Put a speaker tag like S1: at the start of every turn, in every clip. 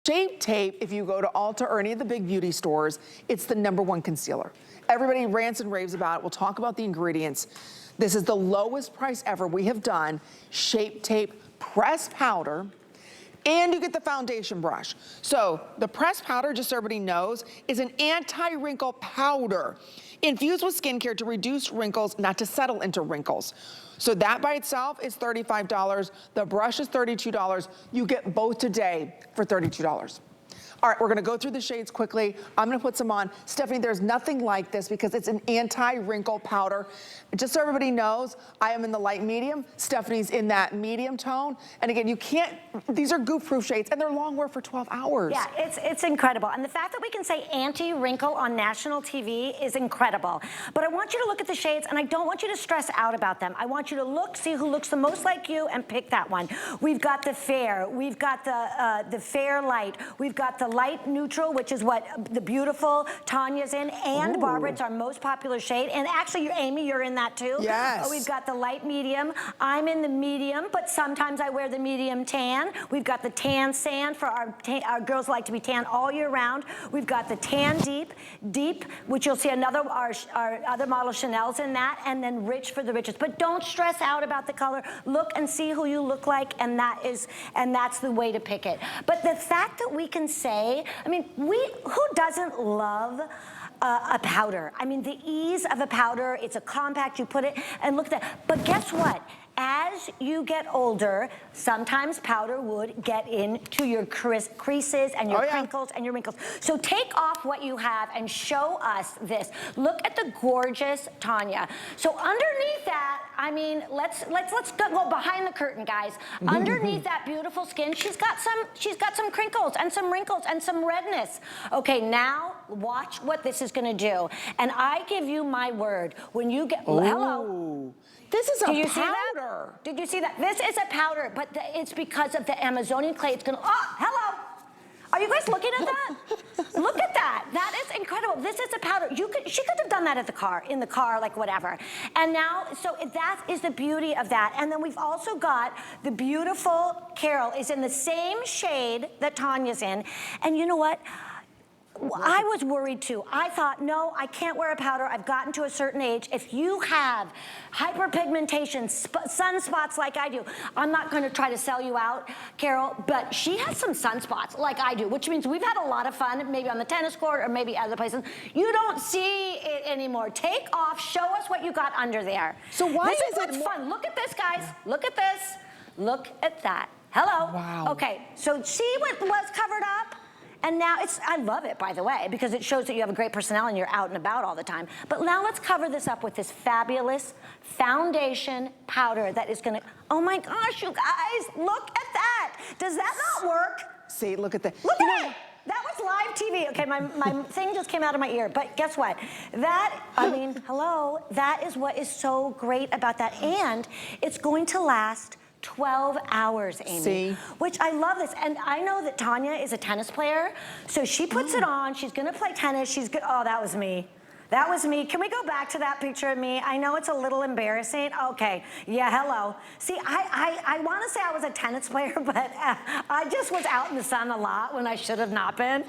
S1: Shape Tape, if you go to Ulta or any of the big beauty stores, it's the #1 concealer. Everybody rants and raves about it. We'll talk about the ingredients. This is the lowest price ever we have done. Shape Tape pressed powder, and you get the foundation brush. So the pressed powder, just so everybody knows, is an anti-wrinkle powder infused with skincare to reduce wrinkles, not to settle into wrinkles. So that by itself is $35. The brush is $32. You get both today for $32. All right, we're gonna go through the shades quickly. I'm gonna put some on. Stephanie, there's nothing like this because it's an anti-wrinkle powder. Just so everybody knows, I am in the light medium. Stephanie's in that medium tone. And again, you can't, these are goof-proof shades and they're long wear for 12 hours.
S2: Yeah, it's incredible. And the fact that we can say anti-wrinkle on national TV is incredible. But I want you to look at the shades and I don't want you to stress out about them. I want you to look, see who looks the most like you and pick that one. We've got the fair, we've got the fair light, we've got the light neutral, which is what the beautiful Tanya's in, and
S1: Ooh.
S2: Barbara, it's our most popular shade. And actually, Amy, you're in that too.
S1: Yes.
S2: We've got the light medium. I'm in the medium, but sometimes I wear the medium tan. We've got the tan sand for our girls who like to be tan all year round. We've got the tan deep, which you'll see another, our other model Chanel's in that, and then rich for the richest. But don't stress out about the color. Look and see who you look like, and that's the way to pick it. But the fact that we can say, I mean, who doesn't love a powder? I mean, the ease of a powder, it's a compact, you put it, and look at that. But guess what? As you get older, sometimes powder would get into your creases and your crinkles and your wrinkles. So take off what you have and show us this. Look at the gorgeous Tanya. So underneath that, I mean, let's go behind the curtain, guys. Underneath that beautiful skin, she's got some crinkles and some wrinkles and some redness. Okay, now watch what this is gonna do. And I give you my word, when you get, hello.
S1: This is a powder.
S2: Did you see that? Did you see that? This is a powder, but it's because of the Amazonian clay. It's gonna, oh, hello. Are you guys looking at that? Look at that. That is incredible. This is a powder. She could have done that at in the car, like whatever. And now, so that is the beauty of that. And then we've also got the beautiful Carol is in the same shade that Tanya's in. And you know what? I was worried too. I thought, no, I can't wear a powder. I've gotten to a certain age. If you have hyperpigmentation, sunspots like I do, I'm not going to try to sell you out, Carol, but she has some sunspots like I do, which means we've had a lot of fun, maybe on the tennis court or maybe other places. You don't see it anymore. Take off, show us what you got under there.
S1: So why
S2: this
S1: is
S2: what's fun. Look at this, guys. Look at this. Look at that. Hello.
S1: Wow.
S2: Okay, so see what was covered up? And now I love it, by the way, because it shows that you have a great personality and you're out and about all the time. But now let's cover this up with this fabulous foundation powder that is gonna, oh my gosh, you guys, look at that. Does that not work?
S1: See, look at that.
S2: Look at it. That was live TV. Okay, my thing just came out of my ear, but guess what? That, I mean, hello, that is what is so great about that. And it's going to last 12 hours, Amy.
S1: See?
S2: Which I love this. And I know that Tanya is a tennis player, so she puts it on, she's gonna play tennis, she's good. Oh, that was me. That was me. Can we go back to that picture of me? I know it's a little embarrassing. Okay, yeah, hello. See, I wanna say I was a tennis player, but I just was out in the sun a lot when I should have not been.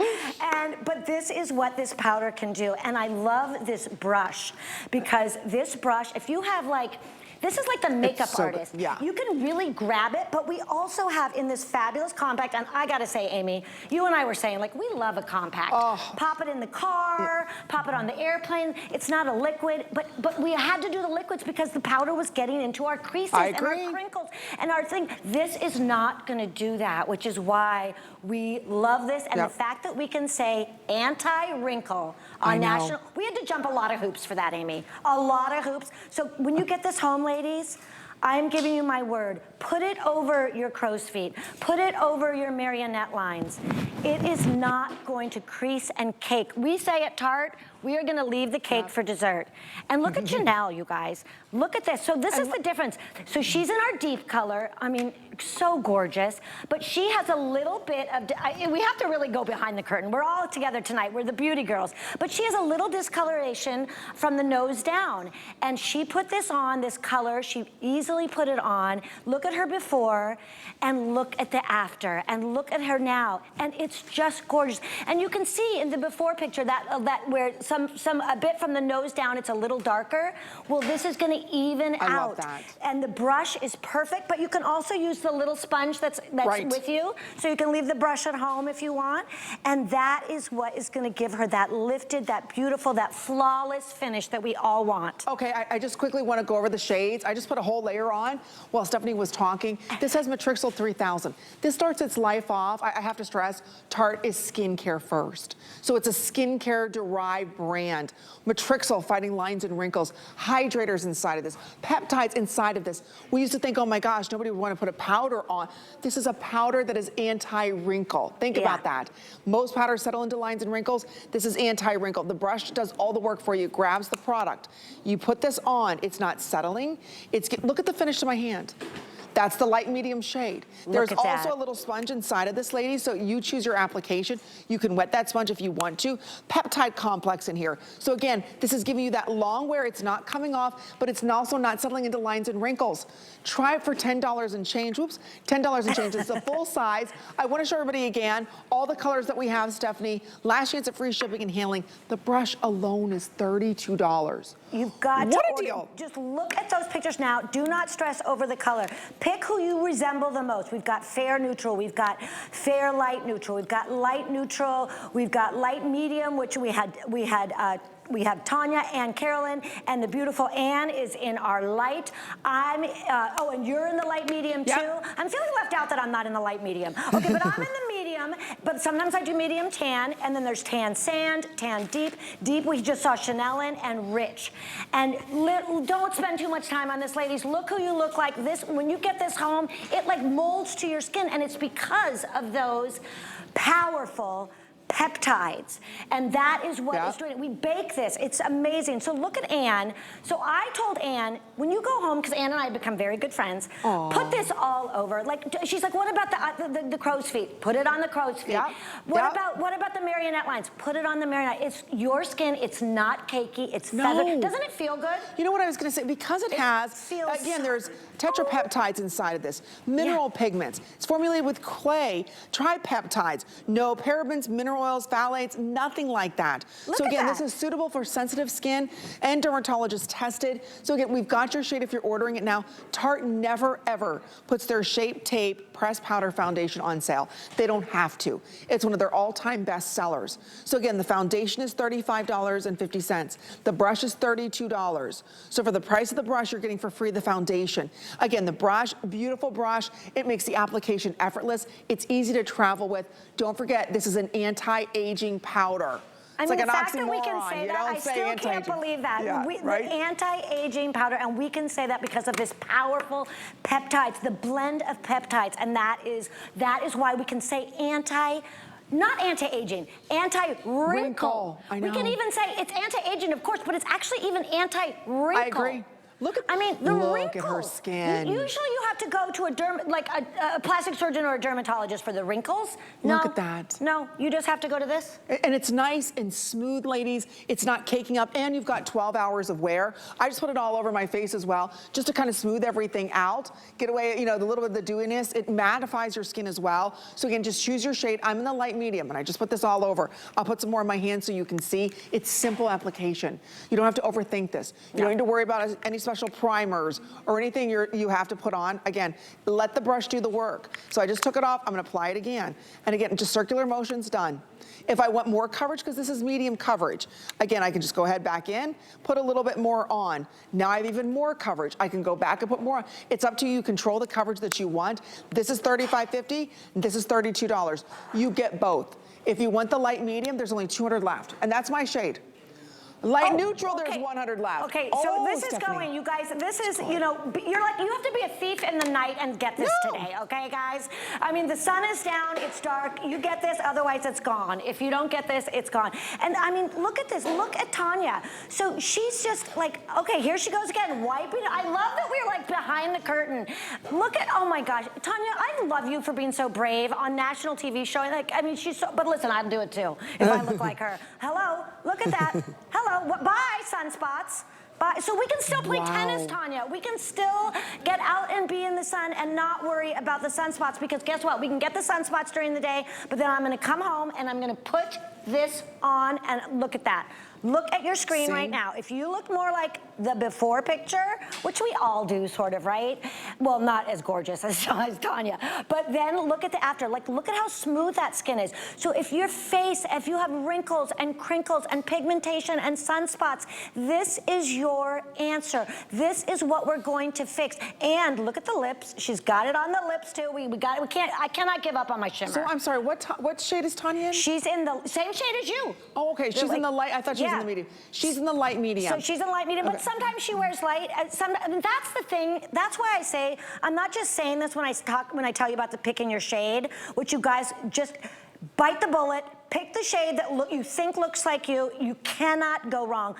S2: But this is what this powder can do. And I love this brush, because this brush, if you have like, this is like the makeup artist.
S1: Yeah.
S2: You can really grab it, but we also have in this fabulous compact, and I gotta say, Amy, you and I were saying, like, we love a compact.
S1: Oh.
S2: Pop it in the car, pop it on the airplane. It's not a liquid, but we had to do the liquids because the powder was getting into our creases and our crinkles and our thing. This is not gonna do that, which is why we love this. And the fact that we can say anti-wrinkle on national, we had to jump a lot of hoops for that, Amy. A lot of hoops. So when you get this home, ladies, I'm giving you my word. Put it over your crow's feet. Put it over your marionette lines. It is not going to crease and cake. We say at Tarte, we are gonna leave the cake for dessert. And look at Janelle, you guys. Look at this. So this is the difference. So she's in our deep color. I mean, so gorgeous, but she has a little bit of, we have to really go behind the curtain. We're all together tonight, we're the beauty girls. But she has a little discoloration from the nose down. And she put this on, this color, she easily put it on. Look at her before, and look at the after, and look at her now. And it's just gorgeous. And you can see in the before picture that where a bit from the nose down, it's a little darker. Well, this is gonna even out.
S1: I love that.
S2: And the brush is perfect, but you can also use the little sponge that's
S1: right
S2: with you. So you can leave the brush at home if you want. And that is what is gonna give her that lifted, that beautiful, that flawless finish that we all want.
S1: Okay, I just quickly wanna go over the shades. I just put a whole layer on while Stephanie was talking. This has Matrixyl 3000. This starts its life off, I have to stress, Tarte is skincare first. So it's a skincare derived brand. Matrixyl fighting lines and wrinkles, hydrators inside of this, peptides inside of this. We used to think, oh my gosh, nobody would want to put a powder on. This is a powder that is anti-wrinkle. Think about that. Most powders settle into lines and wrinkles. This is anti-wrinkle. The brush does all the work for you, grabs the product. You put this on, it's not settling. Look at the finish to my hand. That's the light medium shade. There's also a little sponge inside of this, lady, so you choose your application. You can wet that sponge if you want to. Peptide complex in here. So again, this is giving you that long wear. It's not coming off, but it's also not settling into lines and wrinkles. Try it for $10 and change. Whoops, $10 and change. It's a full size. I want to show everybody again all the colors that we have, Stephanie. Last chance at free shipping and handling. The brush alone is $32.
S2: You've got
S1: what
S2: to
S1: a deal.
S2: Just look at those pictures now. Do not stress over the color. Pick who you resemble the most. We've got fair neutral, we've got fair light neutral, we've got light neutral, we've got light medium, which we have Tanya and Carolyn, and the beautiful Anne is in our light. Oh, and you're in the light medium too? I'm feeling left out that I'm not in the light medium. Okay, but I'm in the medium, but sometimes I do medium tan, and then there's tan sand, tan deep. Deep, we just saw Chanel in, and rich. And don't spend too much time on this, ladies. Look who you look like. This, when you get this home, it like molds to your skin, and it's because of those powerful peptides, and that is what is doing it. We bake this, it's amazing. So look at Anne. So I told Anne, when you go home, because Anne and I have become very good friends, put this all over. Like, she's like, what about the crow's feet? Put it on the crow's feet. What about the marionette lines? Put it on the marionette. It's your skin, it's not cakey, it's feathered. Doesn't it feel good?
S1: You know what I was gonna say? Because it has, again, there's tetrapeptides inside of this, mineral pigments. It's formulated with clay, tripeptides, no parabens, mineral oils, phthalates, nothing like that. So again, this is suitable for sensitive skin and dermatologist tested. So again, we've got your shade if you're ordering it now. Tarte never ever puts their Shape Tape pressed powder foundation on sale. They don't have to. It's one of their all-time best sellers. So again, the foundation is $35.50. The brush is $32. So for the price of the brush, you're getting for free the foundation. Again, the brush, beautiful brush. It makes the application effortless. It's easy to travel with. Don't forget, this is an anti-aging powder.
S2: I
S1: mean,
S2: the
S1: like
S2: fact that we can say that, I still can't believe that. The anti-aging powder, and we can say that because of this powerful peptides, the blend of peptides, and that is why we can say not anti-aging, anti-wrinkle.
S1: I know.
S2: We can even say it's anti-aging, of course, but it's actually even anti-wrinkle.
S1: I agree. Look at,
S2: the
S1: look
S2: wrinkles.
S1: at her skin.
S2: Usually you have to go to a plastic surgeon or a dermatologist for the wrinkles.
S1: Look at that.
S2: No, you just have to go to this.
S1: And it's nice and smooth, ladies. It's not caking up, and you've got 12 hours of wear. I just put it all over my face as well, just to kind of smooth everything out, get away, you know, the little bit of the dewiness. It mattifies your skin as well. So again, just choose your shade. I'm in the light medium, and I just put this all over. I'll put some more on my hand so you can see. It's simple application. You don't have to overthink this. You don't need to worry about any special primers or anything you have to put on. Again, let the brush do the work. So I just took it off, I'm gonna apply it again. And again, just circular motions, done. If I want more coverage, because this is medium coverage, again, I can just go ahead back in, put a little bit more on. Now I have even more coverage. I can go back and put more on. It's up to you, control the coverage that you want. This is $35.50, this is $32. You get both. If you want the light medium, there's only 200 left, and that's my shade. Light neutral, there's 100 left.
S2: Okay, so
S1: Oh,
S2: this is
S1: Stephanie.
S2: going, you guys, this is, you know, you're like, you have to be a thief in the night and get this today, okay, guys? I mean, the sun is down, it's dark, you get this, otherwise it's gone. If you don't get this, it's gone. And I mean, look at this, look at Tanya. So she's just like, okay, here she goes again, wiping. I love that we're like behind the curtain. Look at, oh my gosh, Tanya, I love you for being so brave on national TV showing, like, I mean, she's so, but listen, I'd do it too, if I look like her. Hello, look at that, hello. Bye, sunspots. Bye. So we can still play tennis, Tanya. We can still get out and be in the sun and not worry about the sunspots, because guess what? We can get the sunspots during the day, but then I'm gonna come home and I'm gonna put this on, and look at that. Look at your screen right now. If you look more like the before picture, which we all do sort of, right? Well, not as gorgeous as Tanya, but then look at the after. Like, look at how smooth that skin is. So if your face, if you have wrinkles and crinkles and pigmentation and sunspots, this is your answer. This is what we're going to fix. And look at the lips. She's got it on the lips too. I cannot give up on my shimmer.
S1: So I'm sorry, what shade is Tanya in?
S2: She's in the same shade as you.
S1: Oh, okay, she's in the light. I thought she was in the medium. She's in the light medium.
S2: So she's in light medium, but sometimes she wears light. And that's the thing. That's why I say, I'm not just saying this when I tell you about the picking your shade, which you guys just bite the bullet, pick the shade that you think looks like you. You cannot go wrong.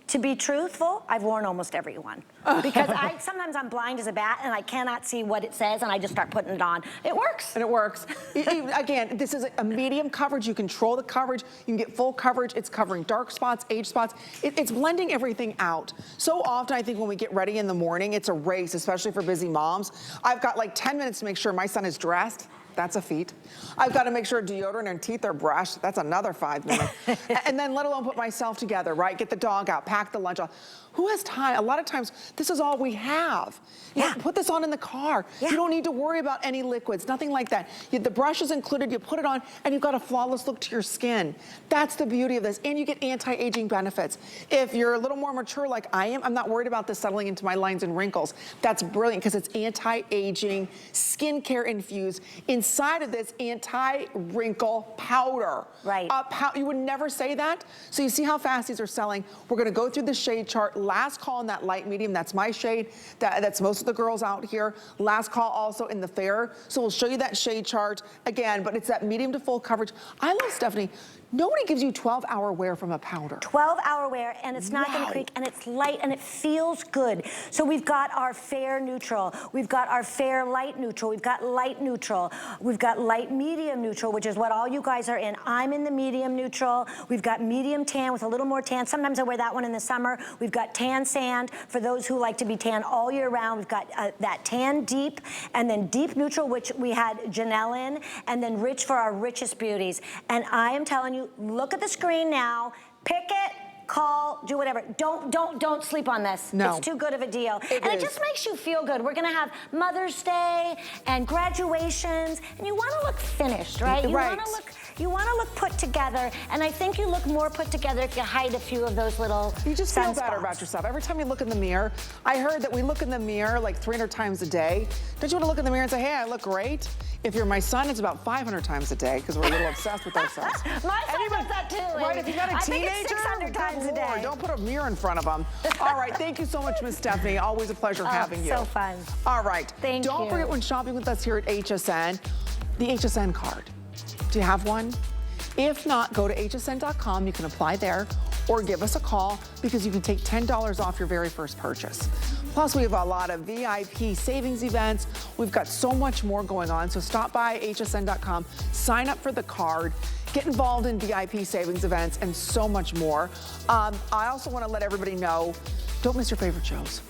S2: To be truthful, I've worn almost every one. Because sometimes I'm blind as a bat and I cannot see what it says and I just start putting it on. It works.
S1: And it works. Again, this is a medium coverage. You control the coverage. You can get full coverage. It's covering dark spots, age spots. It's blending everything out. So often, I think when we get ready in the morning, it's a race, especially for busy moms. I've got like 10 minutes to make sure my son is dressed. That's a feat. I've got to make sure deodorant and teeth are brushed. That's another 5 minutes. And then let alone put myself together, right? Get the dog out, pack the lunch out. Who has time? A lot of times, this is all we have. Yeah. Put this on in the car. Yeah. You don't need to worry about any liquids, nothing like that. The brush is included, you put it on, and you've got a flawless look to your skin. That's the beauty of this. And you get anti-aging benefits. If you're a little more mature like I am, I'm not worried about this settling into my lines and wrinkles. That's brilliant, because it's anti-aging, skincare infused. Inside of this, anti-wrinkle powder.
S2: Right.
S1: You would never say that. So you see how fast these are selling. We're gonna go through the shade chart. Last call in that light medium, that's my shade. That's most of the girls out here. Last call also in the fair. So we'll show you that shade chart again, but it's that medium to full coverage. I love, Stephanie, nobody gives you 12-hour wear from a powder.
S2: 12-hour wear, and it's not gonna creak, and it's light, and it feels good. So we've got our fair neutral, we've got our fair light neutral, we've got light neutral, we've got light medium neutral, which is what all you guys are in. I'm in the medium neutral. We've got medium tan with a little more tan. Sometimes I wear that one in the summer. We've got tan sand for those who like to be tan all year round. We've got that tan deep, and then deep neutral, which we had Janelle in, and then rich for our richest beauties. And I am telling you, look at the screen now, pick it, call, do whatever. Don't sleep on this.
S1: No.
S2: It's too good of a deal. It just makes you feel good. We're gonna have Mother's Day and graduations, and you wanna look finished, right? You wanna look put together, and I think you look more put together if you hide a few of those little
S1: You just feel better about yourself. Every time you look in the mirror, I heard that we look in the mirror like 300 times a day. Don't you wanna look in the mirror and say, hey, I look great? If you're my son, it's about 500 times a day, because we're a little obsessed with ourselves.
S2: My son does that too.
S1: Right, if you got a teenager,
S2: I think it's 600 times a day.
S1: Don't put a mirror in front of them. All right, thank you so much, Miss Stephanie. Always a pleasure having you.
S2: So fun.
S1: All right.
S2: Thank you.
S1: Don't forget, when shopping with us here at HSN, the HSN card. Do you have one? If not, go to hsn.com. You can apply there, or give us a call, because you can take $10 off your very first purchase. Plus, we have a lot of VIP savings events. We've got so much more going on. So stop by hsn.com, sign up for the card, get involved in VIP savings events, and so much more. I also want to let everybody know, don't miss your favorite shows.